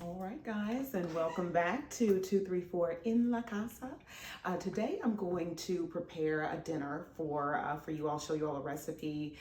All right, guys, and welcome back to 234 in La Casa. Today, I'm going to prepare a dinner for you all. Show you all a recipe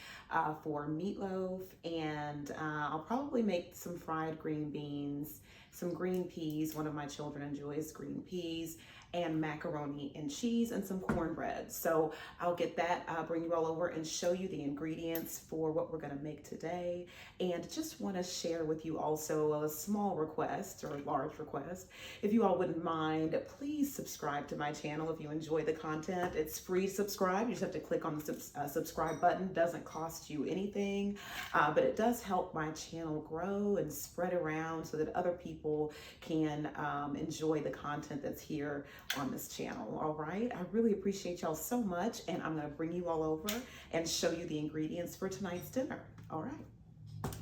for meatloaf, and I'll probably make some fried green beans, some green peas. One of my children enjoys green peas, and macaroni and cheese, and some cornbread. So I'll get that, bring you all over and show you the ingredients for what we're gonna make today. And just wanna share with you also a small request or a large request. If you all wouldn't mind, please subscribe to my channel if you enjoy the content. It's free to subscribe. You just have to click on the subscribe button. Doesn't cost you anything, but it does help my channel grow and spread around so that other people can enjoy the content that's here on this channel. All right, I really appreciate y'all so much, and I'm going to bring you all over and show you the ingredients for tonight's dinner. All right.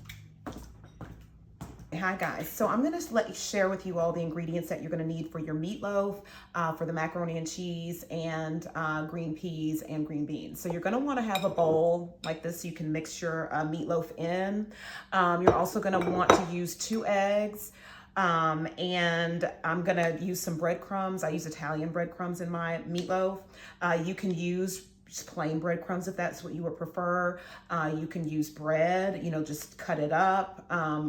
Hi guys, so I'm going to share with you all the ingredients that you're going to need for your meatloaf, for the macaroni and cheese, and green peas and green beans. So you're going to want to have a bowl like this so you can mix your meatloaf in. You're also going to want to use 2 eggs. And I'm gonna use some breadcrumbs. I use Italian breadcrumbs in my meatloaf. You can use just plain breadcrumbs if that's what you would prefer. You can use bread, just cut it up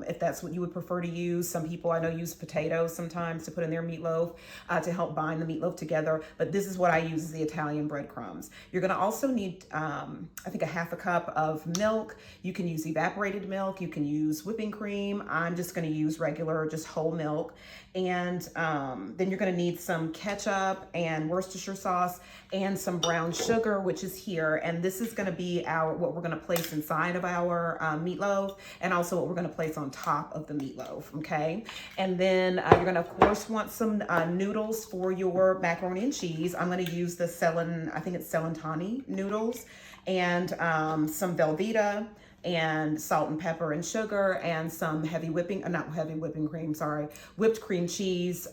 if that's what you would prefer to use. Some people I know use potatoes sometimes to put in their meatloaf to help bind the meatloaf together. But this is what I use, is the Italian breadcrumbs. You're gonna also need, I think, a 1/2 cup of milk. You can use evaporated milk. You can use whipping cream. I'm just gonna use regular, just whole milk. And then you're gonna need some ketchup and Worcestershire sauce and some brown sugar, which is here. And this is gonna be what we're gonna place inside of our meatloaf, and also what we're gonna place on top of the meatloaf, okay? And then you're gonna, of course, want some noodles for your macaroni and cheese. I'm gonna use the I think it's Celentani noodles, and some Velveeta, and salt and pepper and sugar, and some whipped cream cheese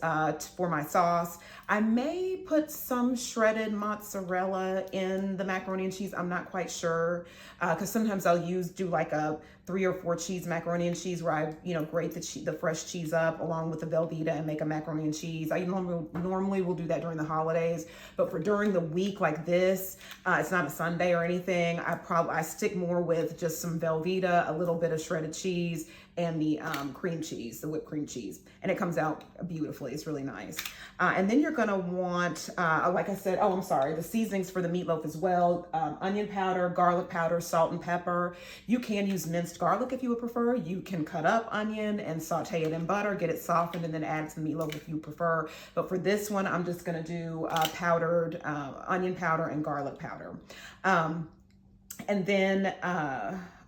for my sauce. I may put some shredded mozzarella in the macaroni and cheese. I'm not quite sure, because sometimes I'll do like a 3 or 4 cheese macaroni and cheese where I, grate the fresh cheese up along with the Velveeta and make a macaroni and cheese. I normally will do that during the holidays, but for during the week like this, it's not a Sunday or anything. I stick more with just some Velveeta, a little bit of shredded cheese, and the cream cheese, the whipped cream cheese, and it comes out beautifully. It's really nice. And then you're gonna want, like I said, the seasonings for the meatloaf as well: onion powder, garlic powder, salt and pepper. You can use minced garlic if you would prefer. You can cut up onion and saute it in butter, get it softened, and then add it to the meatloaf if you prefer. But for this one, I'm just gonna do powdered onion powder and garlic powder. And then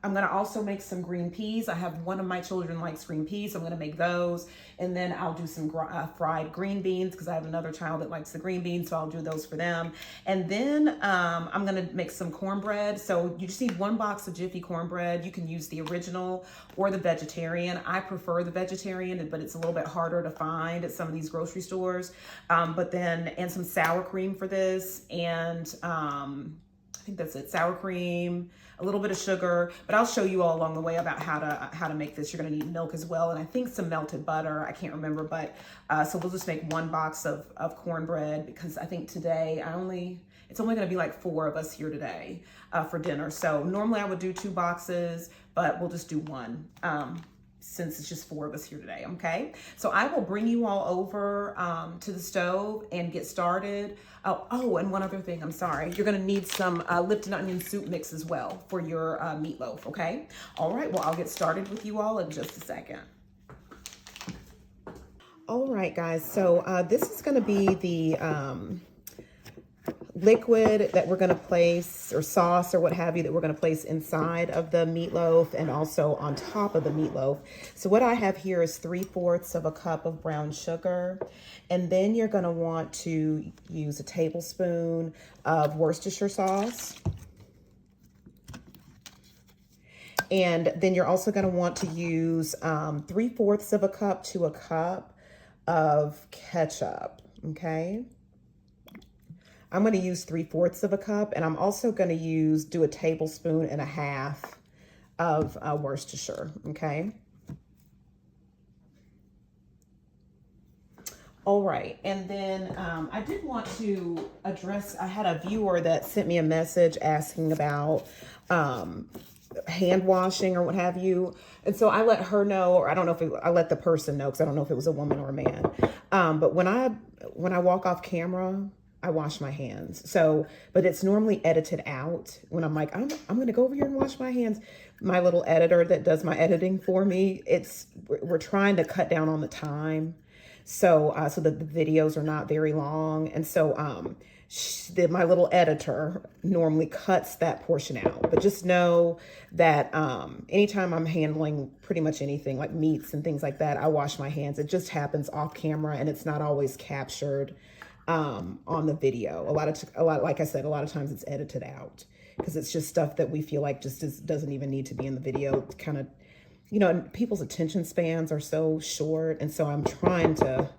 I'm gonna also make some green peas. I have one of my children likes green peas, so I'm gonna make those. And then I'll do some fried green beans, because I have another child that likes the green beans, so I'll do those for them. And then I'm gonna make some cornbread. So you just need 1 box of Jiffy cornbread. You can use the original or the vegetarian. I prefer the vegetarian, but it's a little bit harder to find at some of these grocery stores. And some sour cream for this, and I think that's it. Sour cream, a little bit of sugar, but I'll show you all along the way about how to make this. You're gonna need milk as well, and I think some melted butter. I can't remember, but so we'll just make 1 box of cornbread, because I think today it's only gonna be like 4 of us here today for dinner. So normally I would do 2 boxes, but we'll just do 1. Since it's just 4 of us here today, okay? So I will bring you all over to the stove and get started. Oh, and one other thing, I'm sorry. You're gonna need some Lipton onion soup mix as well for your meatloaf, okay? All right, well, I'll get started with you all in just a second. All right, guys, so this is gonna be the liquid that we're going to place, or sauce or what have you, that we're going to place inside of the meatloaf and also on top of the meatloaf. So what I have here is 3/4 of a cup of brown sugar, and then you're going to want to use a tablespoon of Worcestershire sauce, and then you're also going to want to use 3/4 of a cup to a cup of ketchup. Okay, I'm going to use 3/4 of a cup, and I'm also going to do a 1.5 tablespoons of Worcestershire, okay? All right, and then I did want to address, I had a viewer that sent me a message asking about hand washing or what have you. And so I let her know, or I don't know if I let the person know, because I don't know if it was a woman or a man. But when I walk off camera, I wash my hands. So, but it's normally edited out when I'm like, I'm going to go over here and wash my hands. My little editor that does my editing for me, we're trying to cut down on the time. So, so that the videos are not very long. And so, my little editor normally cuts that portion out, but just know that, anytime I'm handling pretty much anything like meats and things like that, I wash my hands. It just happens off camera and it's not always captured, on the video. Like I said, a lot of times it's edited out because it's just stuff that we feel like doesn't even need to be in the video. It's kind of, and people's attention spans are so short. And so I'm trying to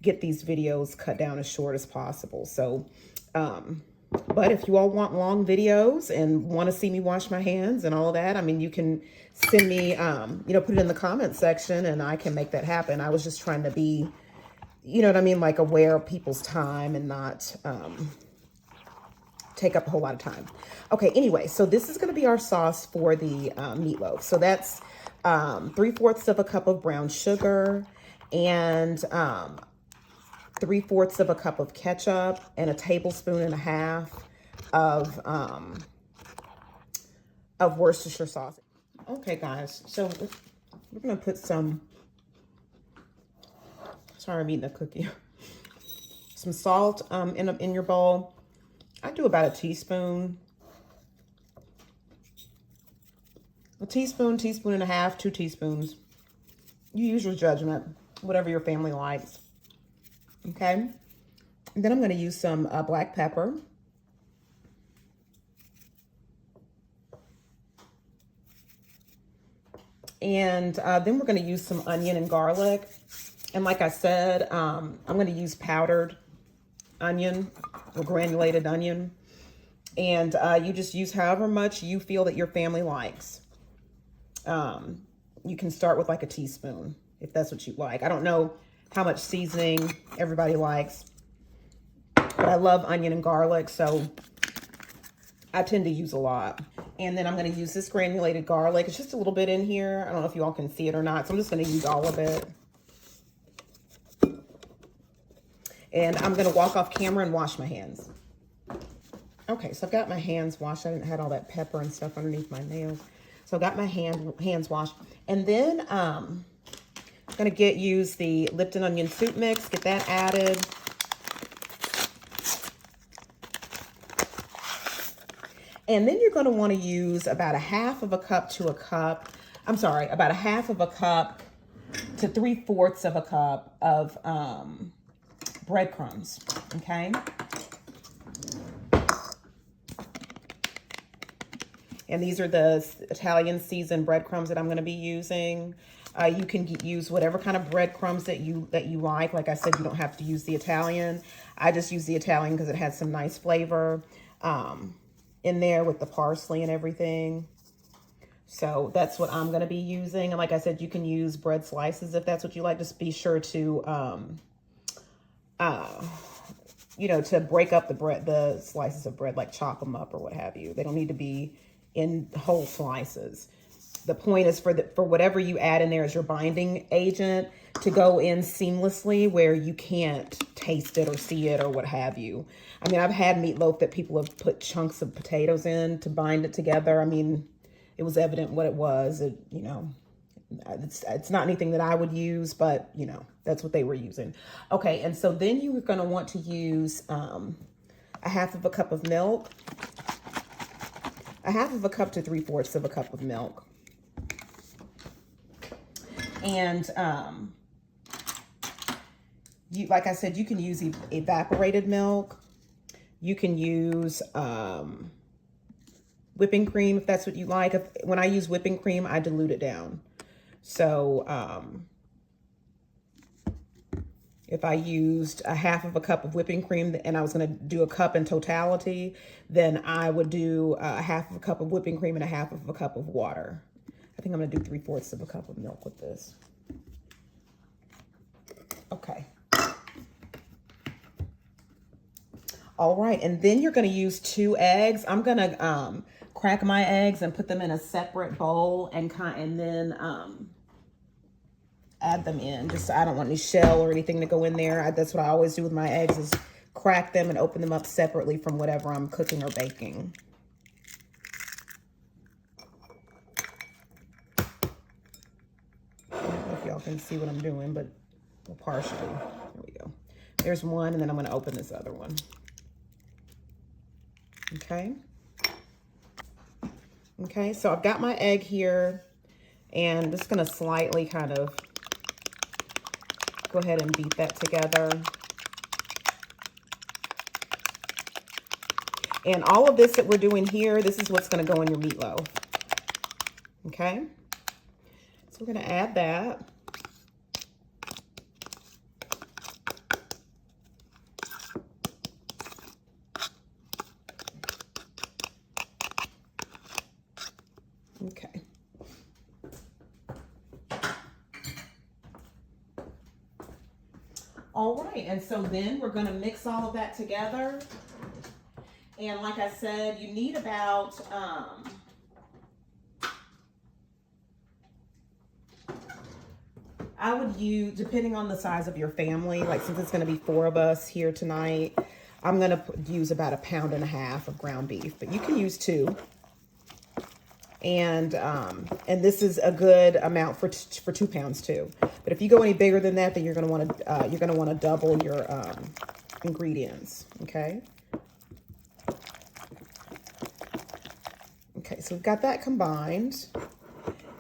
get these videos cut down as short as possible. So, but if you all want long videos and want to see me wash my hands and all of that, I mean, you can send me, put it in the comment section and I can make that happen. I was just trying to be, like aware of people's time and not, take up a whole lot of time. Okay. Anyway, so this is going to be our sauce for the, meatloaf. So that's, 3/4 of a cup of brown sugar and 3/4 of a cup of ketchup and a tablespoon and a half of Worcestershire sauce. Okay, guys, so we're gonna put some. Sorry, I'm eating a cookie. Some salt in your bowl. I do about a teaspoon. A teaspoon, teaspoon and a half, 2 teaspoons. You use your judgment, whatever your family likes. Okay. And then I'm going to use some black pepper. And then we're going to use some onion and garlic. And like I said, I'm going to use powdered onion or granulated onion. And you just use however much you feel that your family likes. You can start with like a teaspoon if that's what you like. I don't know how much seasoning everybody likes, but I love onion and garlic, so I tend to use a lot. And then I'm going to use this granulated garlic. It's just a little bit in here. I don't know if you all can see it or not, so I'm just going to use all of it. And I'm going to walk off camera and wash my hands. Okay, so I've got my hands washed. I didn't have all that pepper and stuff underneath my nails. So I got my hands washed. And then I'm going to use the Lipton onion soup mix, get that added. And then you're going to want to use about a half of a cup to a cup. I'm sorry, about a half of a cup to 3/4 of a cup of breadcrumbs, okay? And these are the Italian seasoned breadcrumbs that I'm going to be using. You can use whatever kind of breadcrumbs that you like. Like I said, you don't have to use the Italian. I just use the Italian because it has some nice flavor in there with the parsley and everything. So that's what I'm going to be using. And like I said, you can use bread slices if that's what you like. Just be sure to, to break up the slices of bread, like chop them up or what have you. They don't need to be in whole slices. The point is for whatever you add in there as your binding agent to go in seamlessly where you can't taste it or see it or what have you. I mean, I've had meatloaf that people have put chunks of potatoes in to bind it together. I mean, it was evident what it was. It's not anything that I would use, but that's what they were using. Okay, and so then you are going to want to use a half of a cup of milk. A half of a cup to 3/4 of a cup of milk. And like I said, you can use evaporated milk. You can use whipping cream if that's what you like. When I use whipping cream, I dilute it down. So if I used a half of a cup of whipping cream and I was going to do a cup in totality, then I would do a half of a cup of whipping cream and a half of a cup of water. I think I'm going to do 3/4 of a cup of milk with this. Okay. All right, and then you're gonna use 2 eggs. I'm gonna crack my eggs and put them in a separate bowl and then add them in. Just I don't want any shell or anything to go in there. That's what I always do with my eggs, is crack them and open them up separately from whatever I'm cooking or baking. I don't know if y'all can see what I'm doing, but partially. There we go. There's one, and then I'm going to open this other one. Okay. Okay, so I've got my egg here, and I'm just going to slightly kind of go ahead and beat that together. And all of this that we're doing here, this is what's going to go in your meatloaf. Okay? So we're going to add that. Okay. All right, and so then we're going to mix all of that together. And like I said, you need about I would use, depending on the size of your family, like since it's going to be 4 of us here tonight, I'm going to use about 1.5 pounds of ground beef, but you can use 2. And this is a good amount for 2 pounds too. But if you go any bigger than that, then you're going to want to double your ingredients. Okay. Okay, so we've got that combined.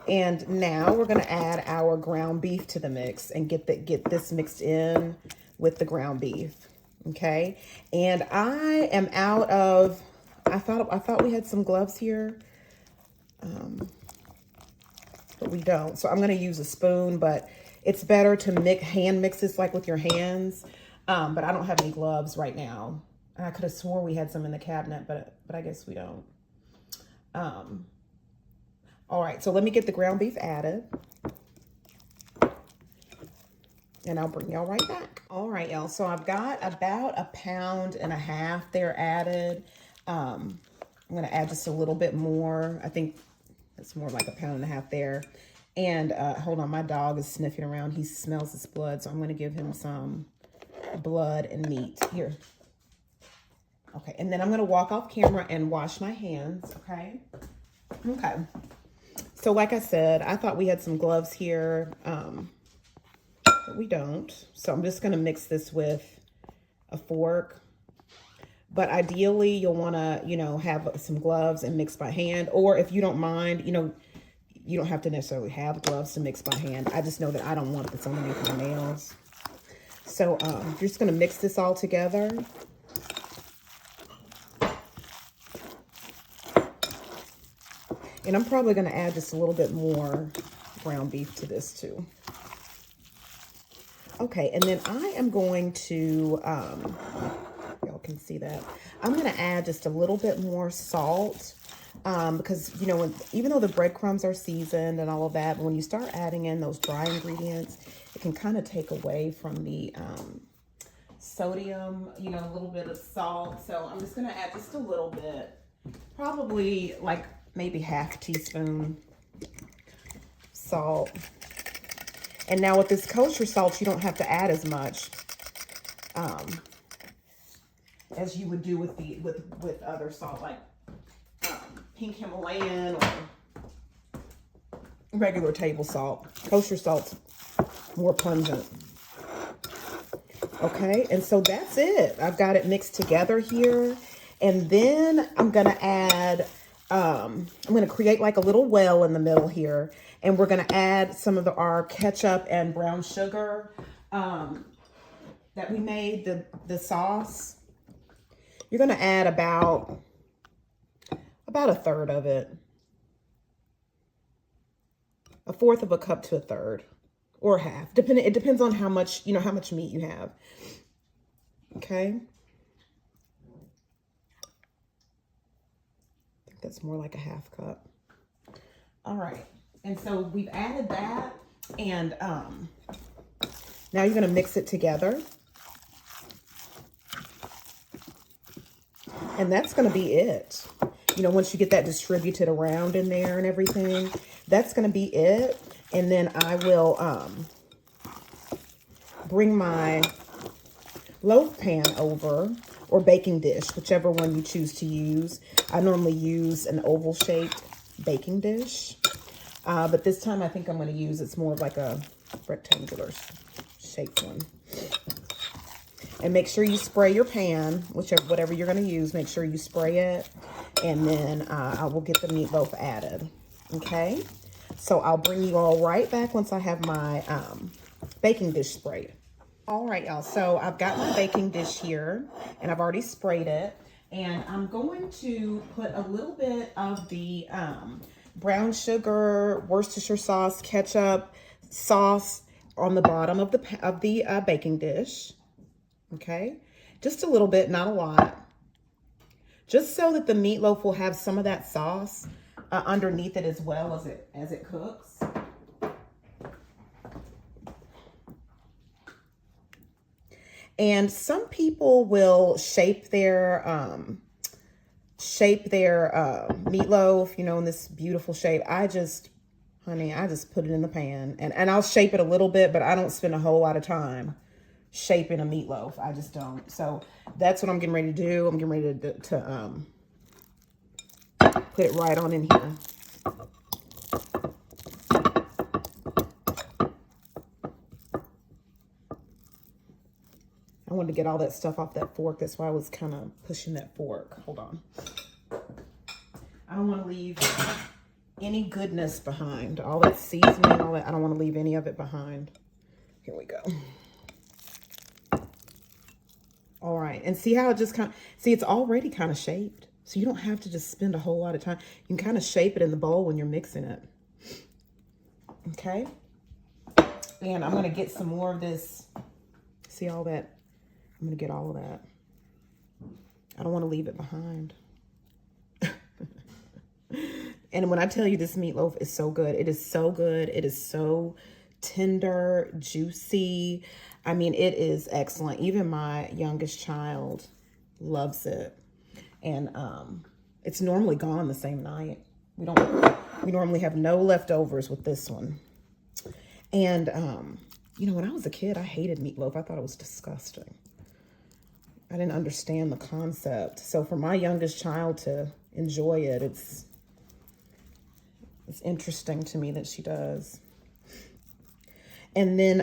And now we're going to add our ground beef to the mix and get this mixed in with the ground beef. Okay. And I am out of, I thought we had some gloves here. But we don't. So I'm going to use a spoon, but it's better to hand mix this like with your hands. But I don't have any gloves right now. I could have swore we had some in the cabinet, but I guess we don't. All right, so let me get the ground beef added. And I'll bring y'all right back. All right, y'all. So I've got about 1.5 pounds there added. I'm going to add just a little bit more. I think it's more like 1.5 pounds there. And hold on, my dog is sniffing around. He smells this blood, so I'm going to give him some blood and meat. Here. Okay, and then I'm going to walk off camera and wash my hands, okay? Okay. So like I said, I thought we had some gloves here, but we don't. So I'm just going to mix this with a fork. But ideally, you'll want to, have some gloves and mix by hand. Or if you don't mind, you don't have to necessarily have gloves to mix by hand. I just know that I don't want this underneath my nails. So you're just going to mix this all together. And I'm probably going to add just a little bit more ground beef to this too. Okay, and then I am going to, y'all can see that. I'm going to add just a little bit more salt because, even though the breadcrumbs are seasoned and all of that, when you start adding in those dry ingredients, it can kind of take away from the sodium, a little bit of salt. So I'm just going to add just a little bit, probably like maybe 1/2 teaspoon salt. And now with this kosher salt, you don't have to add as much as you would do with other salt, like pink Himalayan or regular table salt. Kosher salt's more pungent. Okay, and so that's it. I've got it mixed together here. And then I'm going to add, I'm going to create like a little well in the middle here. And we're going to add some of our ketchup and brown sugar that we made, the sauce. You're going to add about 1/3 of it. 1/4 of a cup to 1/3 or half. It depends on how much, how much meat you have. Okay. I think that's more like 1/2 cup. All right. And so we've added that, and now you're going to mix it together. And that's going to be it. You know, once you get that distributed around in there and everything, that's going to be it. And then I will bring my loaf pan over, or baking dish, whichever one you choose to use. I normally use an oval shaped baking dish. But this time I think I'm going to use, it's more of like a rectangular shaped one. And make sure you spray your pan, whatever you're going to use, make sure you spray it. And then I will get the meatloaf added. Okay? So I'll bring you all right back once I have my baking dish sprayed. All right, y'all. So I've got my baking dish here, and I've already sprayed it. And I'm going to put a little bit of the brown sugar, Worcestershire sauce, ketchup sauce on the bottom of the baking dish. Okay, just a little bit, not a lot. Just so that the meatloaf will have some of that sauce underneath it as well as it cooks. And some people will shape their meatloaf, you know, in this beautiful shape. I just put it in the pan, and I'll shape it a little bit, but I don't spend a whole lot of time shaping a meatloaf. I just don't. So that's what I'm getting ready to do. I'm getting ready to put it right on in here. I wanted to get all that stuff off that fork. That's why I was kind of pushing that fork. Hold on. I don't want to leave any goodness behind. All that seasoning, all that. I don't want to leave any of it behind. Here we go. All right. And see how it just it's already kind of shaped. So you don't have to just spend a whole lot of time. You can kind of shape it in the bowl when you're mixing it. Okay. And I'm going to get some more of this. See all that? I'm going to get all of that. I don't want to leave it behind. And when I tell you this meatloaf is so good, it is so good. It is so tender, juicy. I mean, it is excellent. Even my youngest child loves it. And it's normally gone the same night. We normally have no leftovers with this one. And you know, when I was a kid, I hated meatloaf. I thought it was disgusting. I didn't understand the concept. So for my youngest child to enjoy it, it's interesting to me that she does. And then,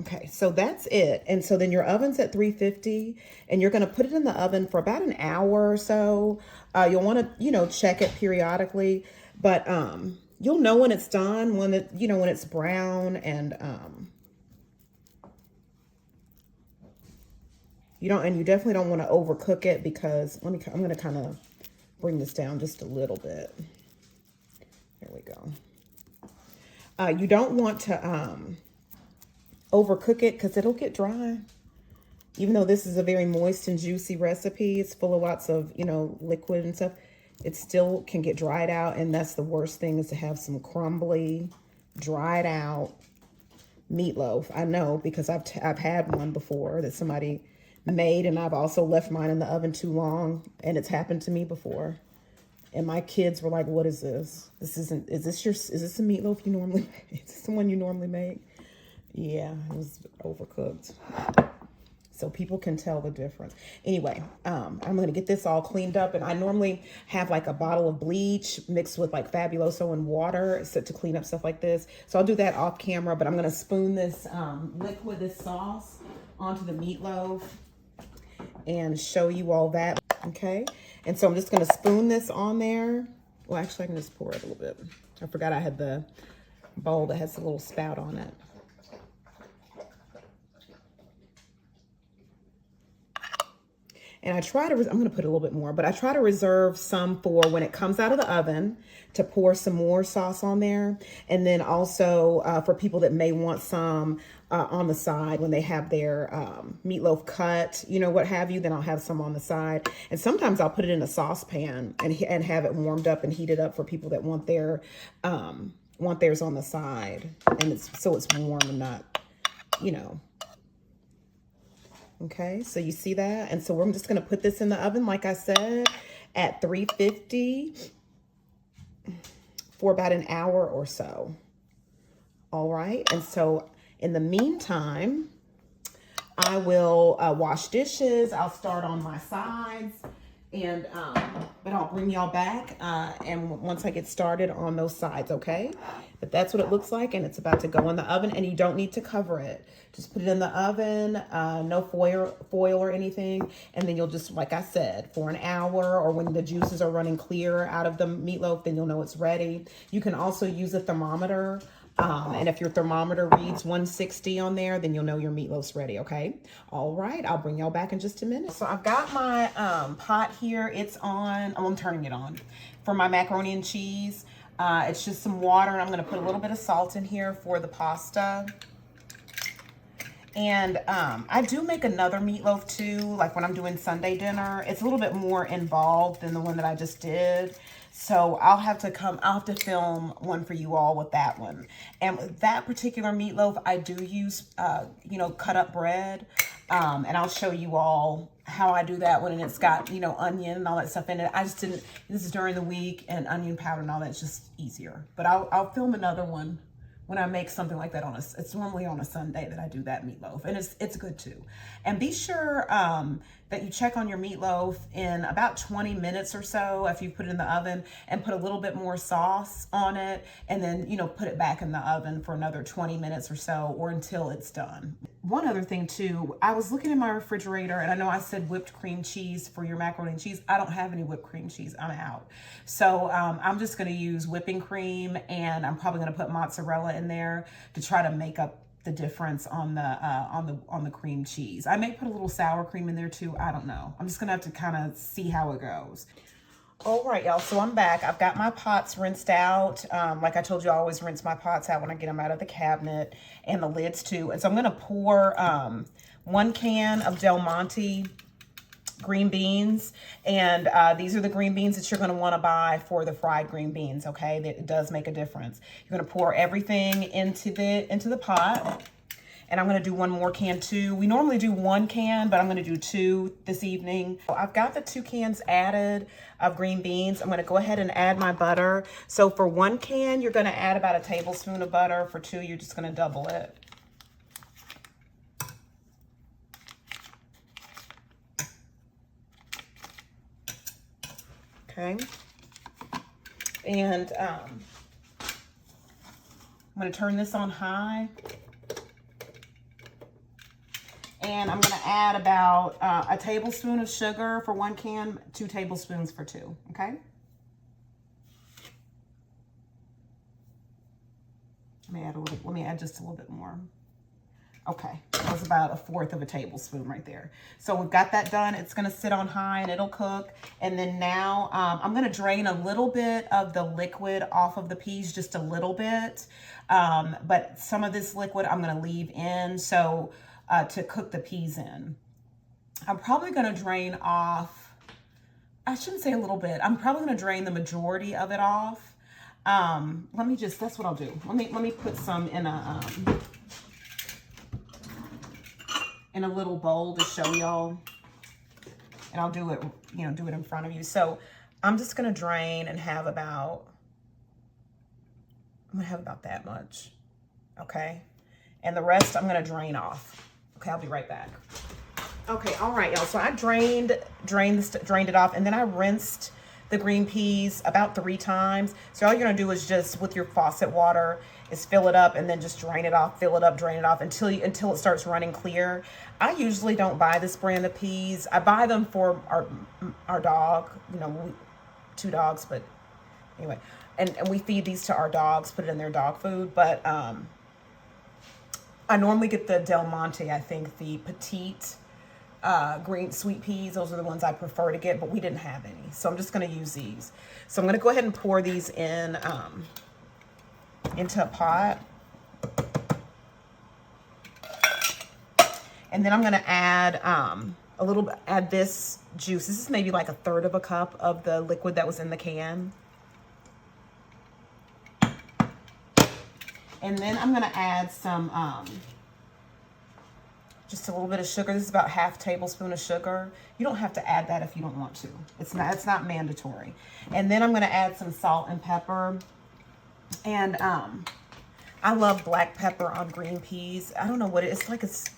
okay, so that's it. And so then your oven's at 350, and you're going to put it in the oven for about an hour or so. You'll want to, you know, check it periodically, but you'll know when it's done, when it's brown, and you definitely don't want to overcook it, because I'm going to kind of bring this down just a little bit. There we go. You don't want to overcook it, because it'll get dry. Even though this is a very moist and juicy recipe, it's full of lots of, you know, liquid and stuff, it still can get dried out. And that's the worst thing, is to have some crumbly, dried out meatloaf. I know, because I've had one before that somebody made, and I've also left mine in the oven too long, and it's happened to me before. And my kids were like, "What is this? Is this a meatloaf you normally make? Is this the one you normally make?" Yeah, it was overcooked. So people can tell the difference. Anyway, I'm going to get this all cleaned up. And I normally have like a bottle of bleach mixed with like Fabuloso and water to clean up stuff like this. So I'll do that off camera, but I'm going to spoon this this sauce onto the meatloaf and show you all that. Okay. And so I'm just going to spoon this on there. Well, actually I can just pour it a little bit. I forgot I had the bowl that has a little spout on it. And I try to, I'm going to put a little bit more, but I try to reserve some for when it comes out of the oven to pour some more sauce on there. And then also for people that may want some on the side when they have their meatloaf cut, you know, what have you, then I'll have some on the side. And sometimes I'll put it in a saucepan and have it warmed up and heated up for people that want theirs on the side. And it's warm and not, you know, Okay, so you see that? And so I'm just gonna put this in the oven, like I said, at 350 for about an hour or so. All right, and so in the meantime, I will wash dishes. I'll start on my sides, and but I'll bring y'all back and once I get started on those sides, okay? But that's what it looks like, and it's about to go in the oven, and you don't need to cover it. Just put it in the oven, no foil or anything, and then you'll just, like I said, for an hour, or when the juices are running clear out of the meatloaf, then you'll know it's ready. You can also use a thermometer. And if your thermometer reads 160 on there, then you'll know your meatloaf's ready, okay? All right, I'll bring y'all back in just a minute. So I've got my pot here. It's on, I'm turning it on for my macaroni and cheese. It's just some water, and I'm gonna put a little bit of salt in here for the pasta. And I do make another meatloaf too, like when I'm doing Sunday dinner. It's a little bit more involved than the one that I just did. So I'll have to film one for you all with that one. And with that particular meatloaf, I do use, you know, cut up bread. And I'll show you all how I do that one. And it's got, you know, onion and all that stuff in it. I just didn't, this is during the week, and onion powder and all that's just easier. But I'll film another one when I make something like that it's normally on a Sunday that I do that meatloaf, and it's good too. And be sure that you check on your meatloaf in about 20 minutes or so after you put it in the oven, and put a little bit more sauce on it, and then, you know, put it back in the oven for another 20 minutes or so, or until it's done. One other thing too, I was looking in my refrigerator, and I know I said whipped cream cheese for your macaroni and cheese. I don't have any whipped cream cheese, I'm out. So I'm just gonna use whipping cream, and I'm probably gonna put mozzarella in there to try to make up the difference on the cream cheese. I may put a little sour cream in there too, I don't know. I'm just gonna have to kind of see how it goes. All right, y'all, so I'm back. I've got my pots rinsed out. Like I told you, I always rinse my pots out when I get them out of the cabinet, and the lids too. And so I'm gonna pour 1 can of Del Monte green beans, and these are the green beans that you're going to want to buy for the fried green beans, okay? That it does make a difference. You're going to pour everything into the pot, and I'm going to do 1 more can too. We normally do 1 can, but I'm going to do 2 this evening. So I've got the 2 cans added of green beans. I'm going to go ahead and add my butter. So for 1 can, you're going to add about a tablespoon of butter. For 2, you're just going to double it. Okay, and I'm going to turn this on high, and I'm going to add about a tablespoon of sugar for 1 can, 2 tablespoons for 2, okay? Let me add just a little bit more. Okay, that was about 1/4 of a tablespoon right there. So we've got that done. It's gonna sit on high and it'll cook. And then now I'm gonna drain a little bit of the liquid off of the peas, just a little bit. But some of this liquid I'm gonna leave in so to cook the peas in. I'm probably gonna drain off, I shouldn't say a little bit, I'm probably gonna drain the majority of it off. That's what I'll do. Let me put some in a little bowl to show y'all, and I'll do it, you know, do it in front of you. So I'm just gonna drain and have about, that much, okay? And the rest I'm gonna drain off. Okay, I'll be right back. Okay, all right, y'all. So I drained it off, and then I rinsed the green peas about 3 times. So all you're gonna do is just, with your faucet water, is fill it up and then just drain it off, fill it up, drain it off until it starts running clear. I usually don't buy this brand of peas. I buy them for our dog, you know, 2 dogs, but anyway. And we feed these to our dogs, put it in their dog food. But I normally get the Del Monte, I think, the petite green sweet peas. Those are the ones I prefer to get, but we didn't have any. So I'm just gonna use these. So I'm gonna go ahead and pour these in into a pot. And then I'm gonna add add this juice. This is maybe like 1/3 of a cup of the liquid that was in the can. And then I'm gonna add some Just a little bit of sugar. This is about ½ tablespoon of sugar. You don't have to add that if you don't want to. It's not mandatory. And then I'm going to add some salt and pepper. And I love black pepper on green peas. I don't know what it's like. It's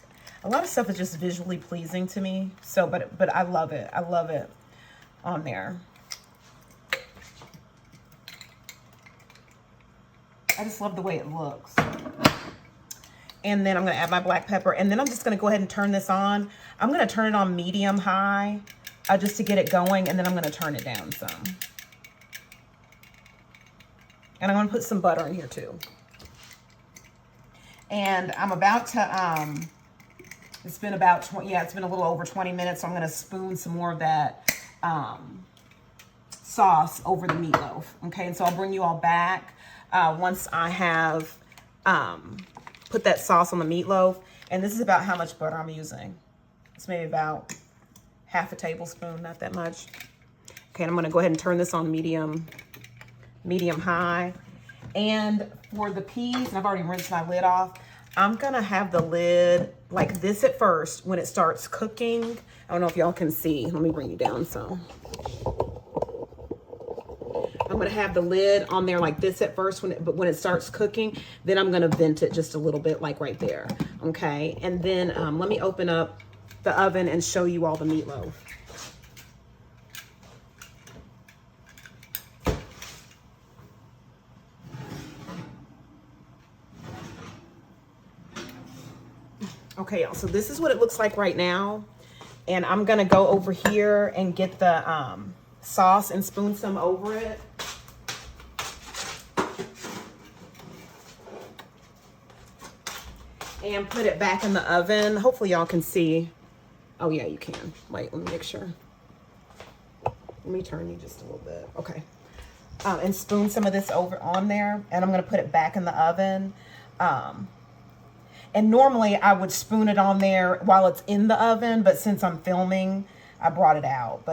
a lot of stuff is just visually pleasing to me. So, but I love it. I love it on there. I just love the way it looks. And then I'm going to add my black pepper. And then I'm just going to go ahead and turn this on. I'm going to turn it on medium high just to get it going. And then I'm going to turn it down some. And I'm going to put some butter in here too. And I'm about to, it's been about 20, yeah, it's been a little over 20 minutes. So I'm going to spoon some more of that sauce over the meatloaf. Okay, and so I'll bring you all back once I have put that sauce on the meatloaf. And this is about how much butter I'm using. It's maybe about ½ tablespoon, not that much. Okay, and I'm gonna go ahead and turn this on medium high. And for the peas, and I've already rinsed my lid off, I'm gonna have the lid like this at first when it starts cooking. I don't know if y'all can see. Let me bring you down some. I'm gonna have the lid on there like this at first, but when it starts cooking, then I'm gonna vent it just a little bit, like right there, okay? And then let me open up the oven and show you all the meatloaf. Okay, y'all, so this is what it looks like right now. And I'm gonna go over here and get the sauce and spoon some over it. And put it back in the oven. Hopefully y'all can see. Oh yeah, you can. Wait, let me make sure. Let me turn you just a little bit. Okay. And spoon some of this over on there. And I'm gonna put it back in the oven. And normally I would spoon it on there while it's in the oven, but since I'm filming, I brought it out.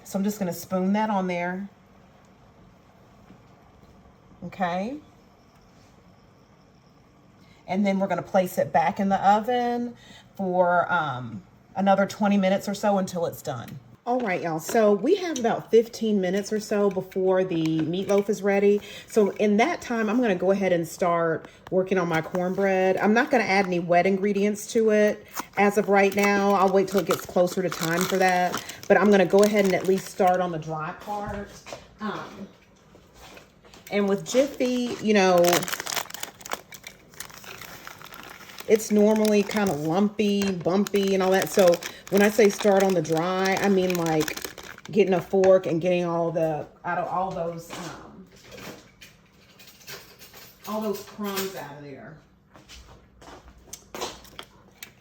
So I'm just gonna spoon that on there. Okay. And then we're gonna place it back in the oven for another 20 minutes or so until it's done. All right, y'all, so we have about 15 minutes or so before the meatloaf is ready. So in that time, I'm gonna go ahead and start working on my cornbread. I'm not gonna add any wet ingredients to it as of right now. I'll wait till it gets closer to time for that. But I'm gonna go ahead and at least start on the dry part. And with Jiffy, you know, it's normally kind of lumpy, bumpy, and all that. So when I say start on the dry, I mean like getting a fork and getting all those crumbs out of there.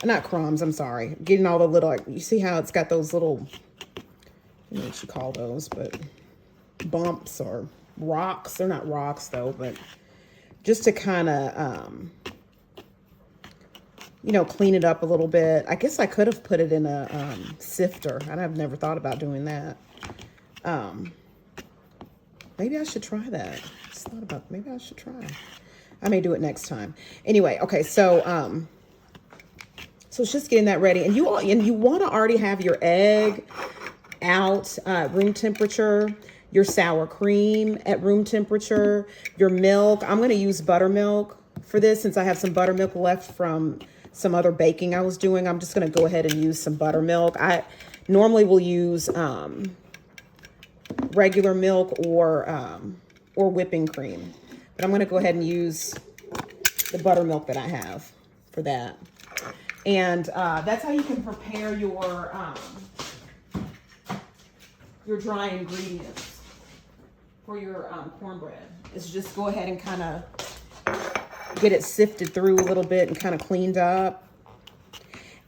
Not crumbs, I'm sorry. Getting all the little, you see how it's got those little, I don't know what you call those, but bumps or rocks. They're not rocks though, but just to kind of, you know, clean it up a little bit. I guess I could have put it in a sifter. I've never thought about doing that. Maybe I should try that. Just thought about, maybe I should try. I may do it next time. Anyway, okay, so so it's just getting that ready. And you want to already have your egg out room temperature, your sour cream at room temperature, your milk. I'm going to use buttermilk for this since I have some buttermilk left from some other baking I was doing. I'm just going to go ahead and use some buttermilk. I normally will use regular milk or whipping cream, but I'm going to go ahead and use the buttermilk that I have for that. And that's how you can prepare your dry ingredients for your cornbread. Is just go ahead and kind of get it sifted through a little bit and kind of cleaned up.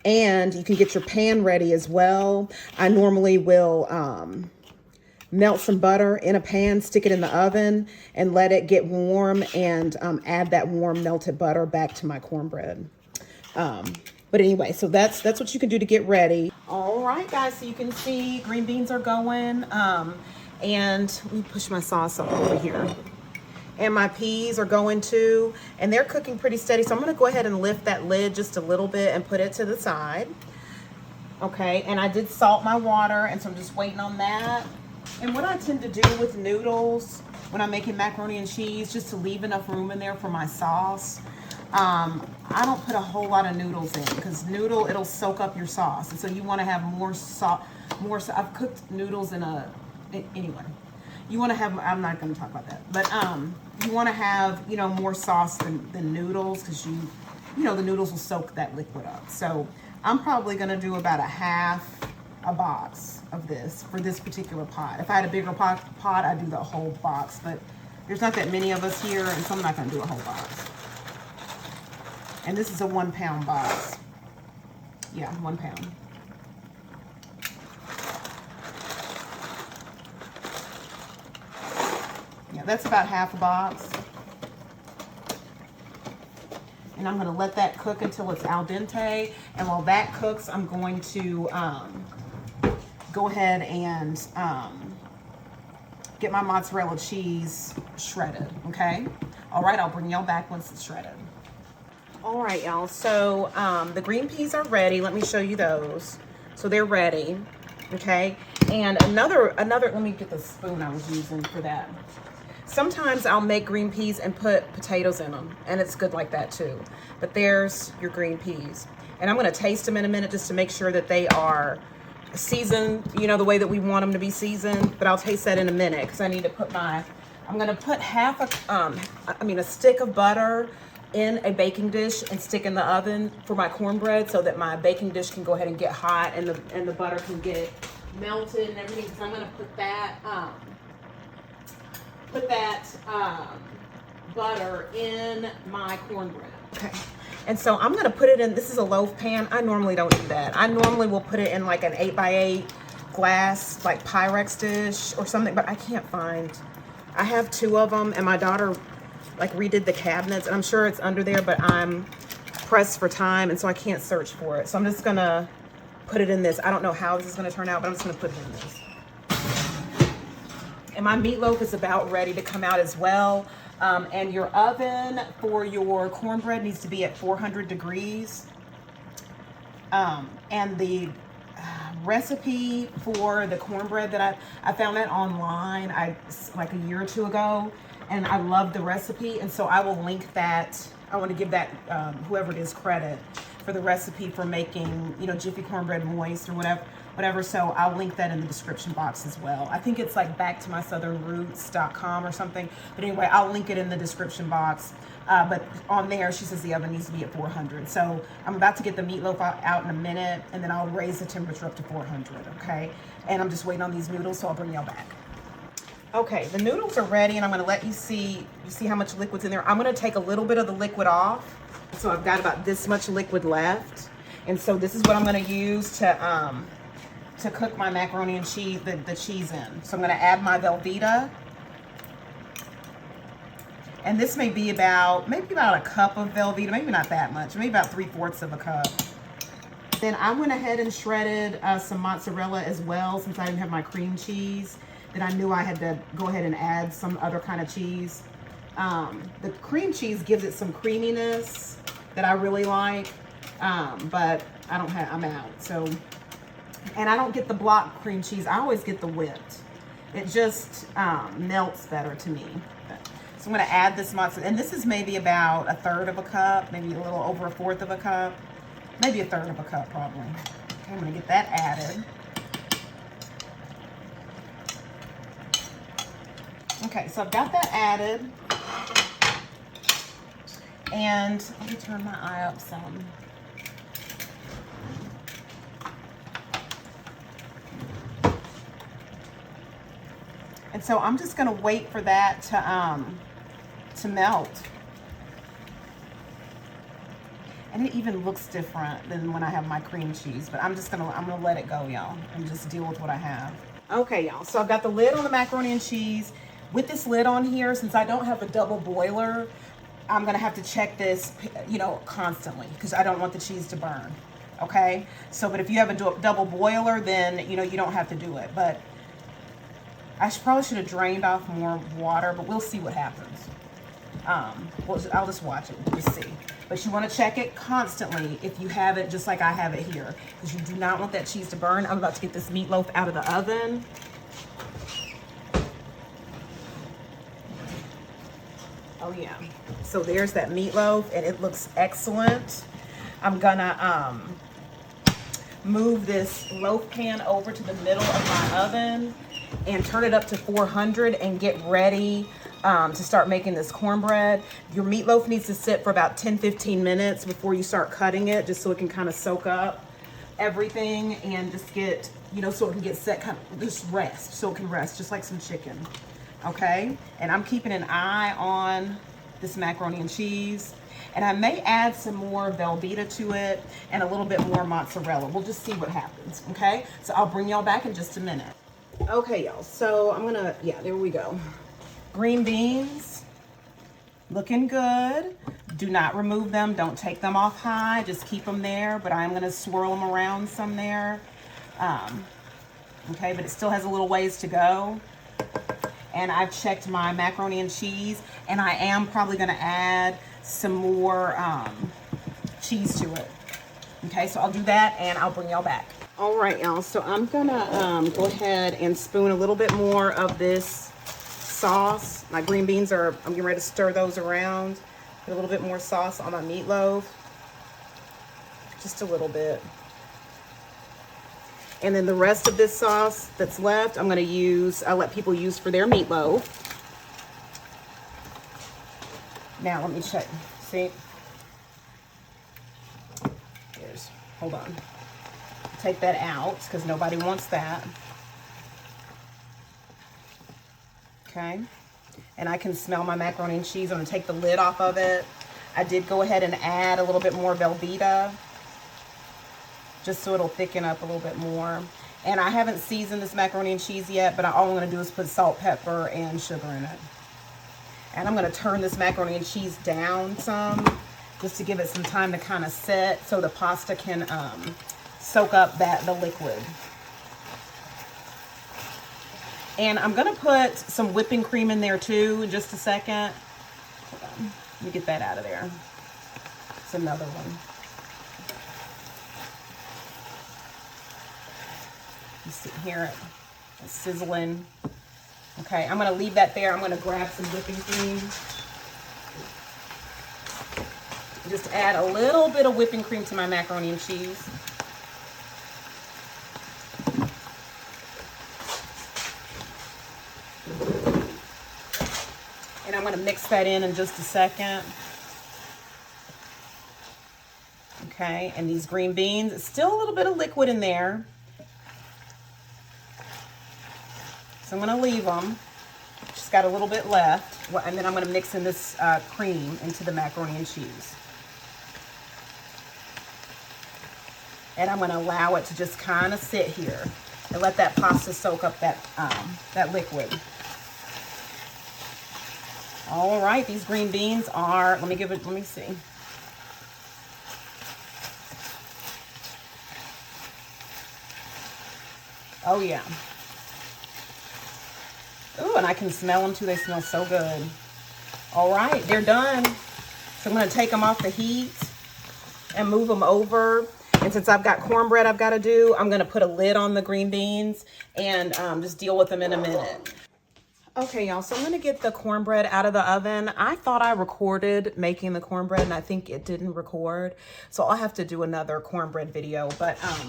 And you can get your pan ready as well. I normally will melt some butter in a pan, stick it in the oven, and let it get warm, and add that warm melted butter back to my cornbread. But anyway, so that's what you can do to get ready. All right, guys, so you can see green beans are going. And let me push my sauce up over here. and my peas are going too, and they're cooking pretty steady. So I'm gonna go ahead and lift that lid just a little bit and put it to the side. Okay, and I did salt my water, and so I'm just waiting on that. And what I tend to do with noodles when I'm making macaroni and cheese, just to leave enough room in there for my sauce. I don't put a whole lot of noodles in, because it'll soak up your sauce, and so you want to have more sauce. I've cooked noodles anyway. You want to have, I'm not going to talk about that, but you want to have, you know, more sauce than noodles, because you know, the noodles will soak that liquid up. So I'm probably going to do about a box of this for this particular pot. If I had a bigger pot, I'd do the whole box, but there's not that many of us here, and so I'm not going to do a whole box. And this is a 1 pound box. Yeah, 1 pound. Yeah, that's about half a box. And I'm going to let that cook until it's al dente. And while that cooks, I'm going to go ahead and get my mozzarella cheese shredded, okay? All right, I'll bring y'all back once it's shredded. All right, y'all, so the green peas are ready. Let me show you those. So they're ready, okay? And another, let me get the spoon I was using for that. Sometimes I'll make green peas and put potatoes in them, and it's good like that too. But there's your green peas. And I'm gonna taste them in a minute just to make sure that they are seasoned, you know, the way that we want them to be seasoned. But I'll taste that in a minute, because I need to put I'm gonna put a stick of butter in a baking dish and stick in the oven for my cornbread, so that my baking dish can go ahead and get hot, and the butter can get melted and everything. Because I'm gonna put that butter in my cornbread. Okay. And so I'm gonna put it in, this is a loaf pan. I normally don't do that. I normally will put it in like an 8x8 glass, like Pyrex dish or something, but I can't find, I have 2 of them, and my daughter like redid the cabinets, and I'm sure it's under there, but I'm pressed for time, and so I can't search for it. So I'm just gonna put it in this. I don't know how this is gonna turn out, but I'm just gonna put it in this. And my meatloaf is about ready to come out as well. And your oven for your cornbread needs to be at 400 degrees. And the recipe for the cornbread that I found that online like a year or 2 ago, and I love the recipe, and so I will link that. I want to give that whoever it is credit for the recipe for making, you know, Jiffy cornbread moist or whatever. So I'll link that in the description box as well. I think it's like backtomysouthernroots.com or something. But anyway, I'll link it in the description box. But on there, she says the oven needs to be at 400. So I'm about to get the meatloaf out in a minute, and then I'll raise the temperature up to 400, okay? And I'm just waiting on these noodles, so I'll bring y'all back. Okay, the noodles are ready, and I'm gonna let you see how much liquid's in there. I'm gonna take a little bit of the liquid off. So I've got about this much liquid left. And so this is what I'm gonna use to cook my macaroni and cheese, the cheese in. So I'm gonna add my Velveeta. And this may be maybe about a cup of Velveeta, maybe not that much, maybe about 3/4 of a cup. Then I went ahead and shredded some mozzarella as well, since I didn't have my cream cheese. Then I knew I had to go ahead and add some other kind of cheese. The cream cheese gives it some creaminess that I really like, but I'm out. So, and I don't get the block cream cheese. I always get the whipped. It just melts better to me. So I'm gonna add this mozzarella, and this is maybe about 1/3 of a cup, maybe a little over 1/4 of a cup, maybe 1/3 of a cup probably. Okay, I'm gonna get that added. Okay, so I've got that added. And let me turn my eye up some. And so I'm just gonna wait for that to melt. And it even looks different than when I have my cream cheese, but I'm gonna let it go, y'all, and just deal with what I have. Okay, y'all, so I've got the lid on the macaroni and cheese. With this lid on here, since I don't have a double boiler, I'm gonna have to check this, you know, constantly, because I don't want the cheese to burn, okay? So, but if you have a double boiler, then, you know, you don't have to do it. But I probably should have drained off more water, but we'll see what happens. Well, I'll just watch it and just see. But you want to check it constantly if you have it just like I have it here, because you do not want that cheese to burn. I'm about to get this meatloaf out of the oven. Oh yeah. So there's that meatloaf, and it looks excellent. I'm gonna move this loaf pan over to the middle of my oven and turn it up to 400 and get ready to start making this cornbread. Your meatloaf needs to sit for about 10-15 minutes before you start cutting it, just so it can kind of soak up everything and just get, you know, so it can get set, kind of just rest, so it can rest just like some chicken. Okay, and I'm keeping an eye on this macaroni and cheese, and I may add some more Velveeta to it and a little bit more mozzarella. We'll just see what happens. Okay, so I'll bring y'all back in just a minute. Okay, y'all, so I'm gonna, yeah, there we go. Green beans, looking good. Do not remove them, don't take them off high, just keep them there, but I'm gonna swirl them around some there. Okay, but it still has a little ways to go. And I've checked my macaroni and cheese, and I am probably gonna add some more cheese to it. Okay, so I'll do that and I'll bring y'all back. All right, y'all, so I'm gonna go ahead and spoon a little bit more of this sauce. My green beans are, I'm getting ready to stir those around. Put a little bit more sauce on my meatloaf. Just a little bit. And then the rest of this sauce that's left, I'm gonna use, I'll let people use for their meatloaf. Now let me check, see? Here's, hold on. Take that out, because nobody wants that. Okay, and I can smell my macaroni and cheese. I'm gonna take the lid off of it. I did go ahead and add a little bit more Velveeta, just so it'll thicken up a little bit more. And I haven't seasoned this macaroni and cheese yet, but all I'm gonna do is put salt, pepper, and sugar in it. And I'm gonna turn this macaroni and cheese down some, just to give it some time to kind of set, so the pasta can soak up the liquid. And I'm gonna put some whipping cream in there too in just a second. Hold on, let me get that out of there. It's another one. You see here, it's sizzling. Okay, I'm gonna leave that there. I'm gonna grab some whipping cream. Just add a little bit of whipping cream to my macaroni and cheese. And I'm gonna mix that in just a second. Okay, and these green beans, it's still a little bit of liquid in there. So I'm gonna leave them. Just got a little bit left. And then I'm gonna mix in this cream into the macaroni and cheese. And I'm gonna allow it to just kind of sit here and let that pasta soak up that liquid. All right, these green beans are, let me see. Oh yeah. Ooh, and I can smell them too. They smell so good. All right, they're done. So I'm gonna take them off the heat and move them over. And since I've got cornbread I've gotta do, I'm gonna put a lid on the green beans and just deal with them in a minute. Okay, y'all, so I'm gonna get the cornbread out of the oven. I thought I recorded making the cornbread and I think it didn't record. So I'll have to do another cornbread video, but let's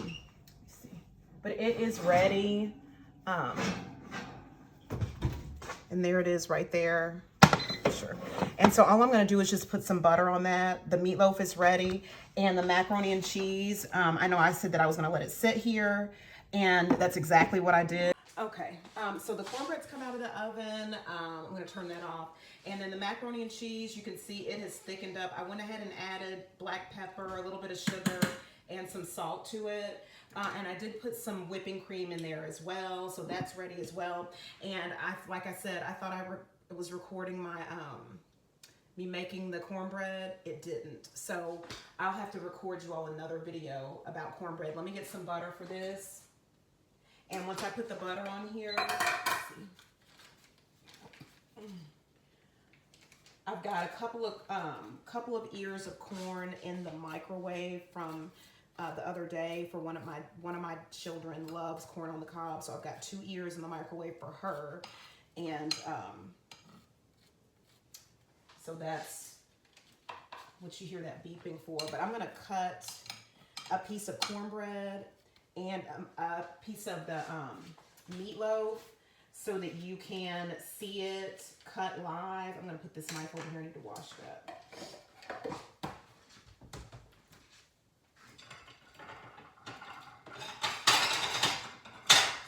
see. But it is ready. And there it is right there. Sure. And so all I'm gonna do is just put some butter on that. The meatloaf is ready, and the macaroni and cheese. I know I said that I was gonna let it sit here, and that's exactly what I did. Okay, so the cornbread's come out of the oven. I'm gonna turn that off. And then the macaroni and cheese, you can see it has thickened up. I went ahead and added black pepper, a little bit of sugar, and some salt to it. And I did put some whipping cream in there as well, so that's ready as well. And like I said, I thought I was recording my me making the cornbread. It didn't, so I'll have to record you all another video about cornbread. Let me get some butter for this. And once I put the butter on here, let's see. I've got a couple of ears of corn in the microwave from the other day for one of my children loves corn on the cob, so I've got 2 ears in the microwave for her, and so that's what you hear that beeping for. But I'm gonna cut a piece of cornbread and a piece of the meatloaf so that you can see it cut live. I'm gonna put this knife over here. I need to wash that.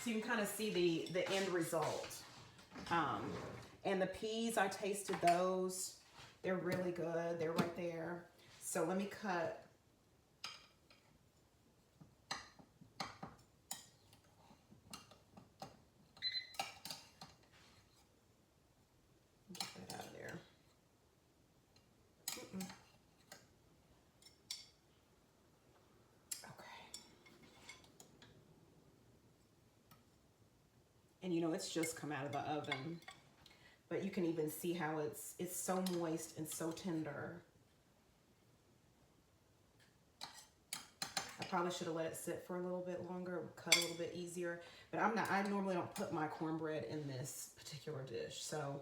So you can kind of see the end result. And the peas, I tasted those. They're really good. They're right there. So let me cut. Get that out of there. Okay. And you know, it's just come out of the oven. But you can even see how it's so moist and so tender. I probably should have let it sit for a little bit longer. It would cut a little bit easier. But I normally don't put my cornbread in this particular dish. So,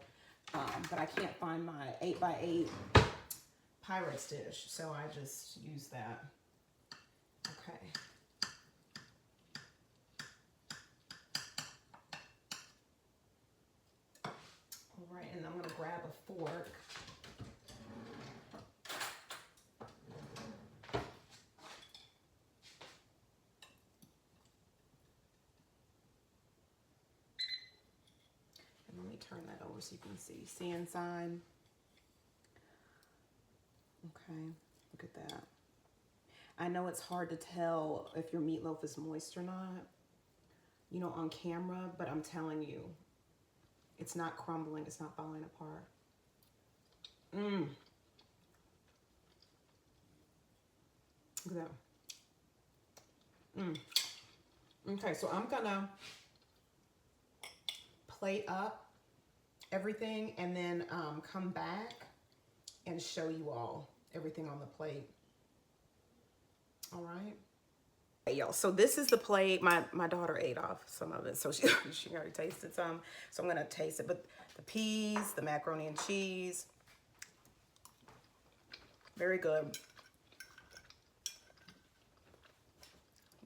but I can't find my 8x8 Pyrex dish. So I just use that. Okay. All right, and I'm gonna grab a fork. And let me turn that over so you can see. See inside? Okay, look at that. I know it's hard to tell if your meatloaf is moist or not, you know, on camera, but I'm telling you, it's not crumbling. It's not falling apart. Look at that. Okay, so I'm gonna plate up everything and then come back and show you all everything on the plate. All right. Hey, y'all, so this is the plate. My daughter ate off some of it, so she already tasted some. So I'm gonna taste it. But the peas, the macaroni and cheese, very good.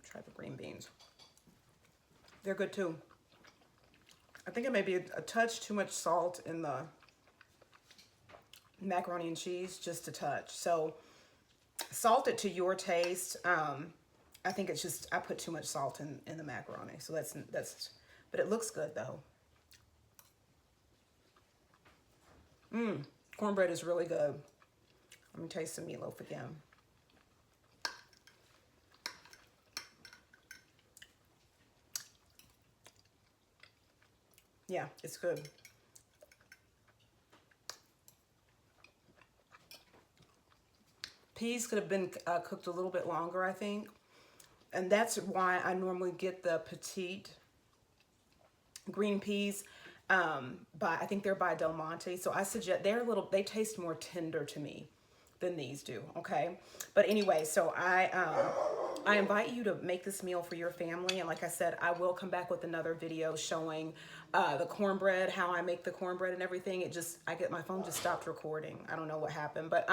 Try the green beans. They're good too. I think it may be a touch too much salt in the macaroni and cheese, just a touch. So salt it to your taste. I think it's just, I put too much salt in the macaroni. So that's, but it looks good though. Cornbread is really good. Let me taste some meatloaf again. Yeah, it's good. Peas could have been cooked a little bit longer, I think. And that's why I normally get the petite green peas. I think they're by Del Monte. So I suggest they taste more tender to me than these do, okay? But anyway, so I invite you to make this meal for your family. And like I said, I will come back with another video showing the cornbread, how I make the cornbread and everything. My phone just stopped recording. I don't know what happened, but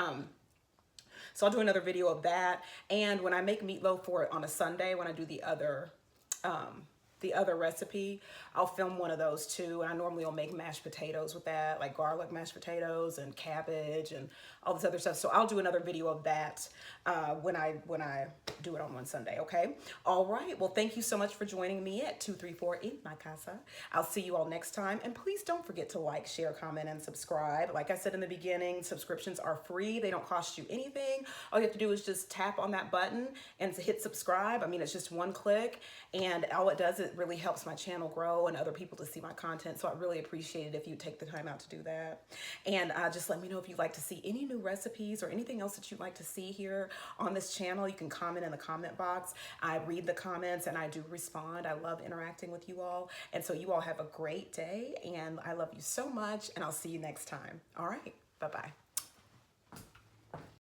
so I'll do another video of that. And when I make meatloaf for it on a Sunday, when I do the other recipe, I'll film one of those too. And I normally will make mashed potatoes with that, like garlic mashed potatoes and cabbage and all this other stuff. So I'll do another video of that when I do it on one Sunday, okay? All right, well, thank you so much for joining me at 234 in my casa. I'll see you all next time. And please don't forget to like, share, comment, and subscribe. Like I said in the beginning, subscriptions are free. They don't cost you anything. All you have to do is just tap on that button and hit subscribe. I mean, it's just one click, and all it does, it really helps my channel grow and other people to see my content. So I really appreciate it if you take the time out to do that. And just let me know if you'd like to see any new recipes or anything else that you'd like to see here on this channel. You can comment in the comment box. I read the comments and I do respond. I love interacting with you all. And so you all have a great day, and I love you so much, and I'll see you next time. All right. Bye-bye.